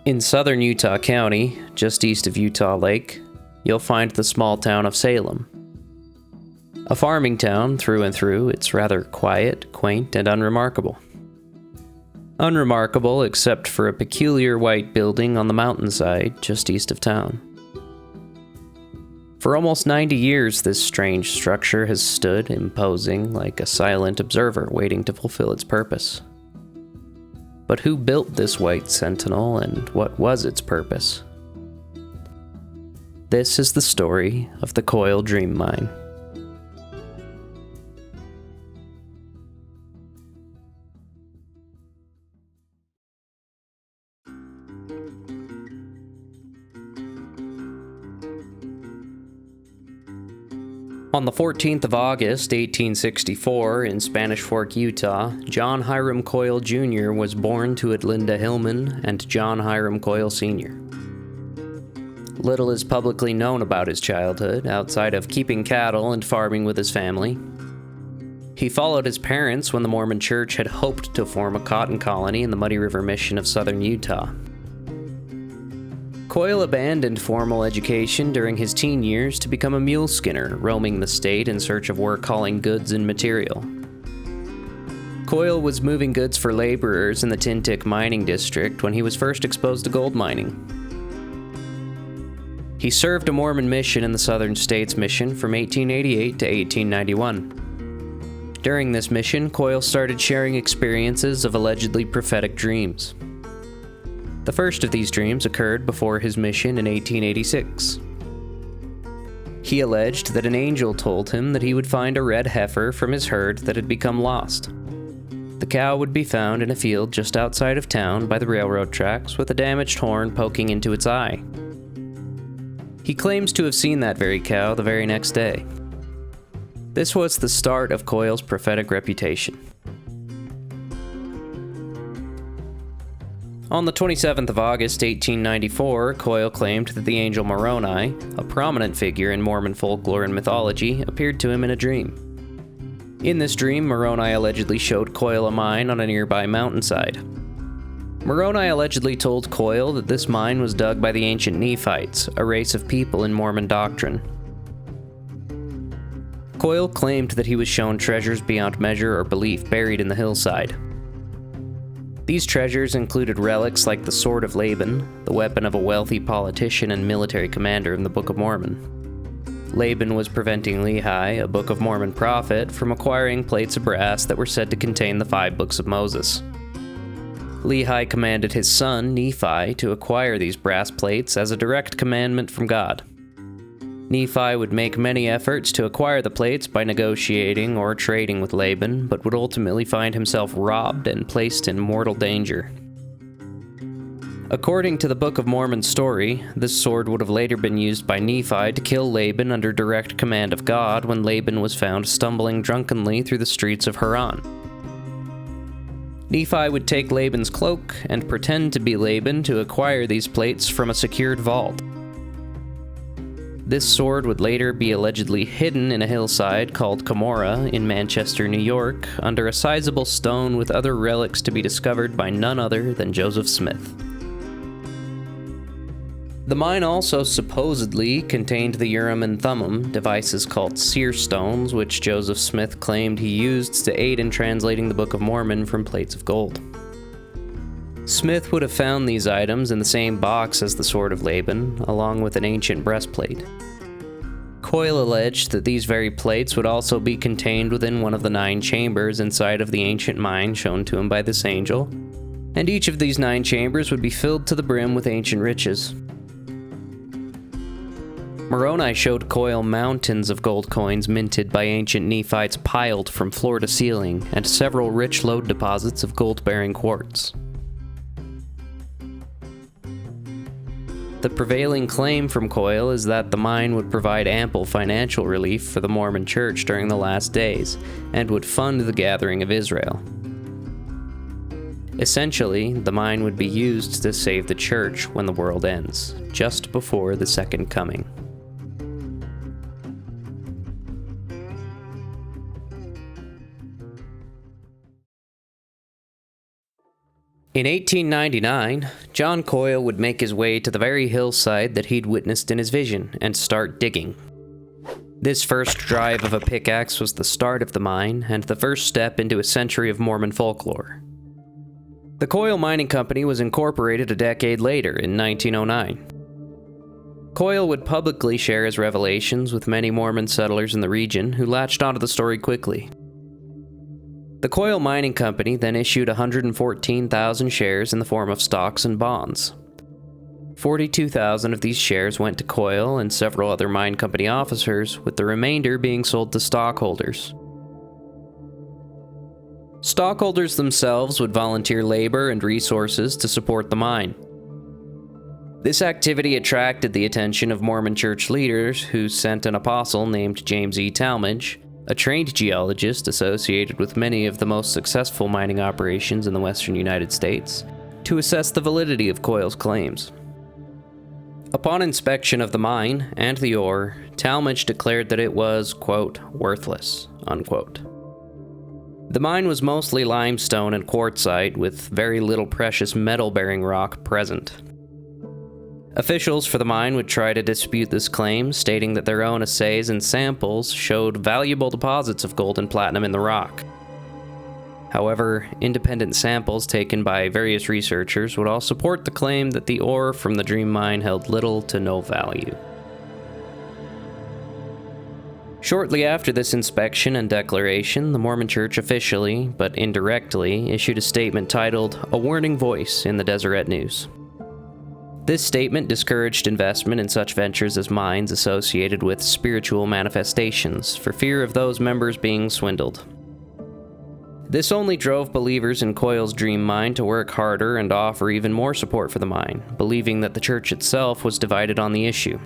In southern Utah County, just east of Utah Lake, you'll find the small town of Salem. A farming town through and through, it's rather quiet, quaint, and unremarkable. Unremarkable except for a peculiar white building on the mountainside just east of town. For almost 90 years, this strange structure has stood imposing like a silent observer waiting to fulfill its purpose. But who built this white sentinel, and what was its purpose? This is the story of the Koyle Dream Mine. On the 14th of August, 1864, in Spanish Fork, Utah, John Hyrum Koyle Jr. was born to Adlinda Hillman and John Hyrum Koyle Sr. Little is publicly known about his childhood, outside of keeping cattle and farming with his family. He followed his parents when the Mormon Church had hoped to form a cotton colony in the Muddy River Mission of southern Utah. Koyle abandoned formal education during his teen years to become a mule skinner, roaming the state in search of work hauling goods and material. Koyle was moving goods for laborers in the Tintic mining district when he was first exposed to gold mining. He served a Mormon mission in the Southern States Mission from 1888 to 1891. During this mission, Koyle started sharing experiences of allegedly prophetic dreams. The first of these dreams occurred before his mission in 1886. He alleged that an angel told him that he would find a red heifer from his herd that had become lost. The cow would be found in a field just outside of town by the railroad tracks with a damaged horn poking into its eye. He claims to have seen that very cow the very next day. This was the start of Koyle's prophetic reputation. On the 27th of August, 1894, Koyle claimed that the angel Moroni, a prominent figure in Mormon folklore and mythology, appeared to him in a dream. In this dream, Moroni allegedly showed Koyle a mine on a nearby mountainside. Moroni allegedly told Koyle that this mine was dug by the ancient Nephites, a race of people in Mormon doctrine. Koyle claimed that he was shown treasures beyond measure or belief buried in the hillside. These treasures included relics like the Sword of Laban, the weapon of a wealthy politician and military commander in the Book of Mormon. Laban was preventing Lehi, a Book of Mormon prophet, from acquiring plates of brass that were said to contain the 5 books of Moses. Lehi commanded his son, Nephi, to acquire these brass plates as a direct commandment from God. Nephi would make many efforts to acquire the plates by negotiating or trading with Laban, but would ultimately find himself robbed and placed in mortal danger. According to the Book of Mormon story, this sword would have later been used by Nephi to kill Laban under direct command of God when Laban was found stumbling drunkenly through the streets of Haran. Nephi would take Laban's cloak and pretend to be Laban to acquire these plates from a secured vault. This sword would later be allegedly hidden in a hillside called Cumorah in Manchester, New York, under a sizable stone with other relics to be discovered by none other than Joseph Smith. The mine also supposedly contained the Urim and Thummim, devices called seer stones, which Joseph Smith claimed he used to aid in translating the Book of Mormon from plates of gold. Smith would have found these items in the same box as the Sword of Laban, along with an ancient breastplate. Koyle alleged that these very plates would also be contained within one of the 9 chambers inside of the ancient mine shown to him by this angel, and each of these 9 chambers would be filled to the brim with ancient riches. Moroni showed Koyle mountains of gold coins minted by ancient Nephites piled from floor to ceiling, and several rich lode deposits of gold-bearing quartz. The prevailing claim from Koyle is that the mine would provide ample financial relief for the Mormon Church during the last days, and would fund the gathering of Israel. Essentially, the mine would be used to save the Church when the world ends, just before the Second Coming. In 1899, John Koyle would make his way to the very hillside that he'd witnessed in his vision and start digging. This first drive of a pickaxe was the start of the mine and the first step into a century of Mormon folklore. The Koyle Mining Company was incorporated a decade later in 1909. Koyle would publicly share his revelations with many Mormon settlers in the region who latched onto the story quickly. The Koyle Mining Company then issued 114,000 shares in the form of stocks and bonds. 42,000 of these shares went to Koyle and several other mine company officers, with the remainder being sold to stockholders. Stockholders themselves would volunteer labor and resources to support the mine. This activity attracted the attention of Mormon church leaders, who sent an apostle named James E. Talmage, a trained geologist associated with many of the most successful mining operations in the western United States, to assess the validity of Koyle's claims. Upon inspection of the mine and the ore, Talmage declared that it was, quote, worthless, unquote. The mine was mostly limestone and quartzite, with very little precious metal-bearing rock present. Officials for the mine would try to dispute this claim, stating that their own assays and samples showed valuable deposits of gold and platinum in the rock. However, independent samples taken by various researchers would all support the claim that the ore from the Dream Mine held little to no value. Shortly after this inspection and declaration, the Mormon Church officially, but indirectly, issued a statement titled, "A Warning Voice" in the Deseret News. This statement discouraged investment in such ventures as mines associated with spiritual manifestations, for fear of those members being swindled. This only drove believers in Koyle's Dream Mine to work harder and offer even more support for the mine, believing that the church itself was divided on the issue.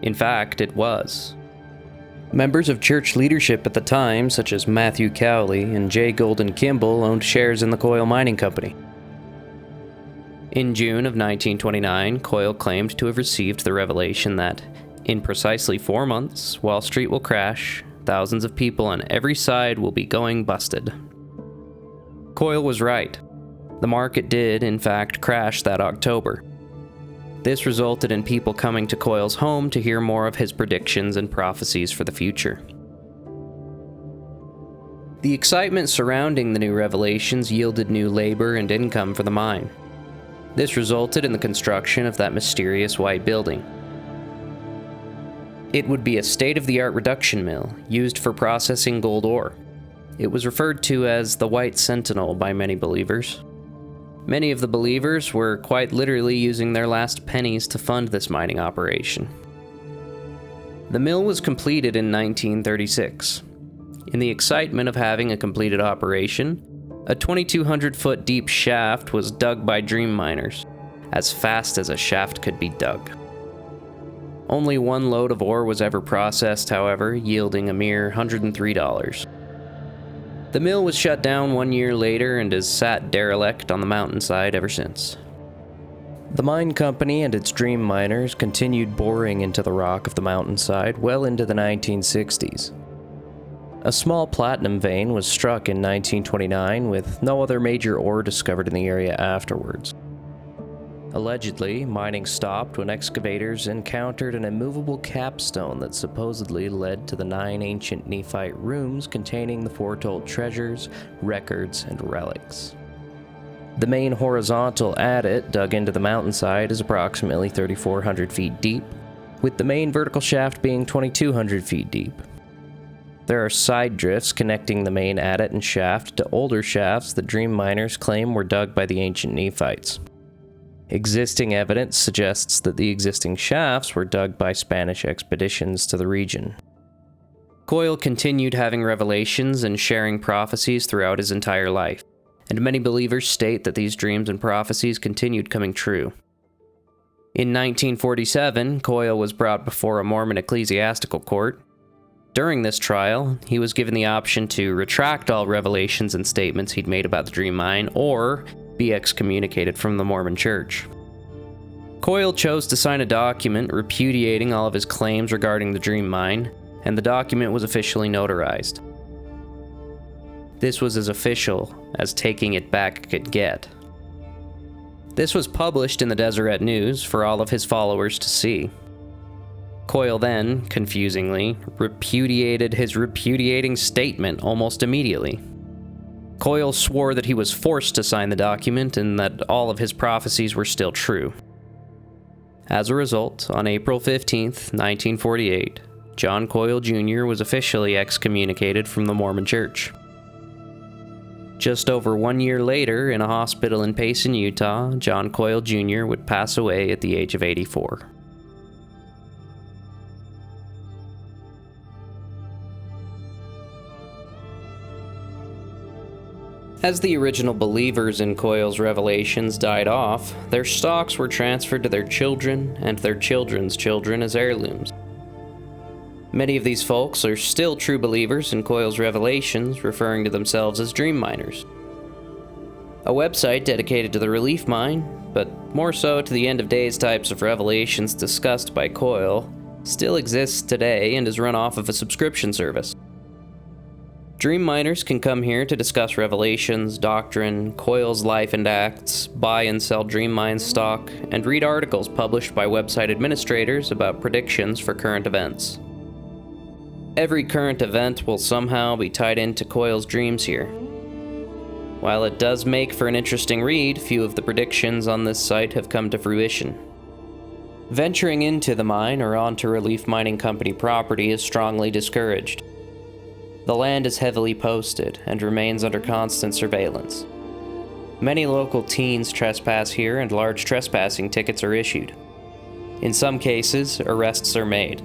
In fact, it was. Members of church leadership at the time, such as Matthew Cowley and J. Golden Kimball, owned shares in the Koyle Mining Company. In June of 1929, Koyle claimed to have received the revelation that, in precisely 4 months, Wall Street will crash, thousands of people on every side will be going busted. Koyle was right. The market did, in fact, crash that October. This resulted in people coming to Koyle's home to hear more of his predictions and prophecies for the future. The excitement surrounding the new revelations yielded new labor and income for the mine. This resulted in the construction of that mysterious white building. It would be a state-of-the-art reduction mill used for processing gold ore. It was referred to as the White Sentinel by many believers. Many of the believers were quite literally using their last pennies to fund this mining operation. The mill was completed in 1936. In the excitement of having a completed operation, a 2,200-foot deep shaft was dug by dream miners, as fast as a shaft could be dug. Only one load of ore was ever processed, however, yielding a mere $103. The mill was shut down 1 year later and has sat derelict on the mountainside ever since. The mine company and its dream miners continued boring into the rock of the mountainside well into the 1960s. A small platinum vein was struck in 1929, with no other major ore discovered in the area afterwards. Allegedly, mining stopped when excavators encountered an immovable capstone that supposedly led to the 9 ancient Nephite rooms containing the foretold treasures, records, and relics. The main horizontal adit dug into the mountainside is approximately 3,400 feet deep, with the main vertical shaft being 2,200 feet deep. There are side drifts connecting the main adit and shaft to older shafts that dream miners claim were dug by the ancient Nephites. Existing evidence suggests that the existing shafts were dug by Spanish expeditions to the region. Koyle continued having revelations and sharing prophecies throughout his entire life, and many believers state that these dreams and prophecies continued coming true. In 1947, Koyle was brought before a Mormon ecclesiastical court. During this trial, he was given the option to retract all revelations and statements he'd made about the Dream Mine, or be excommunicated from the Mormon Church. Koyle chose to sign a document repudiating all of his claims regarding the Dream Mine, and the document was officially notarized. This was as official as taking it back could get. This was published in the Deseret News for all of his followers to see. Koyle then, confusingly, repudiated his repudiating statement almost immediately. Koyle swore that he was forced to sign the document and that all of his prophecies were still true. As a result, on April 15th, 1948, John Koyle Jr. was officially excommunicated from the Mormon Church. Just over 1 year later, in a hospital in Payson, Utah, John Koyle Jr. would pass away at the age of 84. As the original believers in Koyle's revelations died off, their stocks were transferred to their children and their children's children as heirlooms. Many of these folks are still true believers in Koyle's revelations, referring to themselves as dream miners. A website dedicated to the relief mine, but more so to the end-of-days types of revelations discussed by Koyle, still exists today and is run off of a subscription service. Dream miners can come here to discuss revelations, doctrine, Koyle's life and acts, buy and sell dream mine stock, and read articles published by website administrators about predictions for current events. Every current event will somehow be tied into Koyle's dreams here. While it does make for an interesting read, few of the predictions on this site have come to fruition. Venturing into the mine or onto relief mining company property is strongly discouraged. The land is heavily posted and remains under constant surveillance. Many local teens trespass here and large trespassing tickets are issued. In some cases, arrests are made.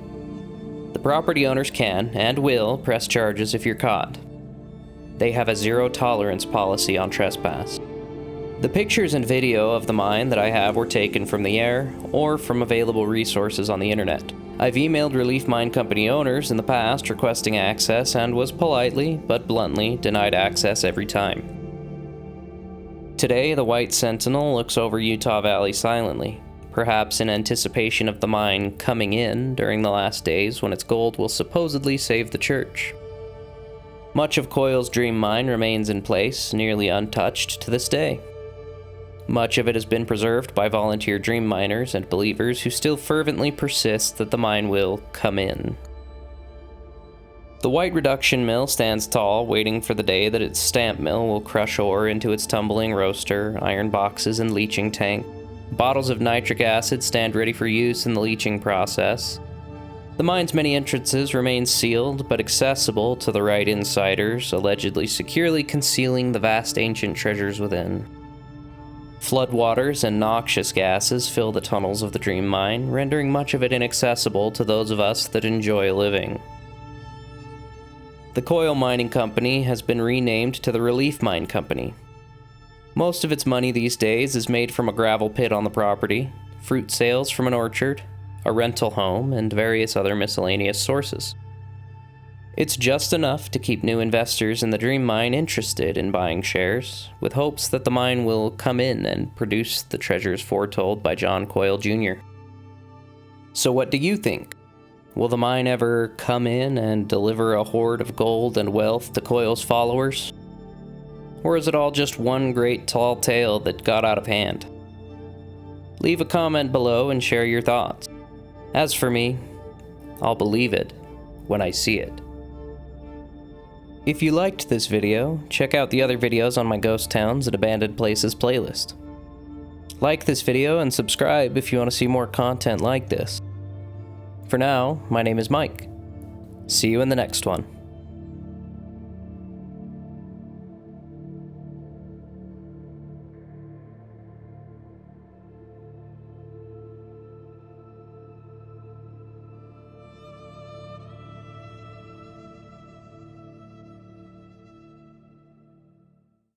The property owners can, and will, press charges if you're caught. They have a zero-tolerance policy on trespass. The pictures and video of the mine that I have were taken from the air or from available resources on the internet. I've emailed relief mine company owners in the past requesting access and was politely, but bluntly, denied access every time. Today, the White Sentinel looks over Utah Valley silently, perhaps in anticipation of the mine coming in during the last days when its gold will supposedly save the church. Much of Koyle's dream mine remains in place, nearly untouched to this day. Much of it has been preserved by volunteer dream miners and believers who still fervently persist that the mine will come in. The white reduction mill stands tall, waiting for the day that its stamp mill will crush ore into its tumbling roaster, iron boxes, and leaching tank. Bottles of nitric acid stand ready for use in the leaching process. The mine's many entrances remain sealed, but accessible to the right insiders, allegedly securely concealing the vast ancient treasures within. Floodwaters and noxious gases fill the tunnels of the dream mine, rendering much of it inaccessible to those of us that enjoy living. The Koyle Mining Company has been renamed to the Relief Mine Company. Most of its money these days is made from a gravel pit on the property, fruit sales from an orchard, a rental home, and various other miscellaneous sources. It's just enough to keep new investors in the dream mine interested in buying shares, with hopes that the mine will come in and produce the treasures foretold by John Koyle Jr. So what do you think? Will the mine ever come in and deliver a hoard of gold and wealth to Koyle's followers? Or is it all just one great tall tale that got out of hand? Leave a comment below and share your thoughts. As for me, I'll believe it when I see it. If you liked this video, check out the other videos on my Ghost Towns and Abandoned Places playlist. Like this video and subscribe if you want to see more content like this. For now, my name is Mike. See you in the next one.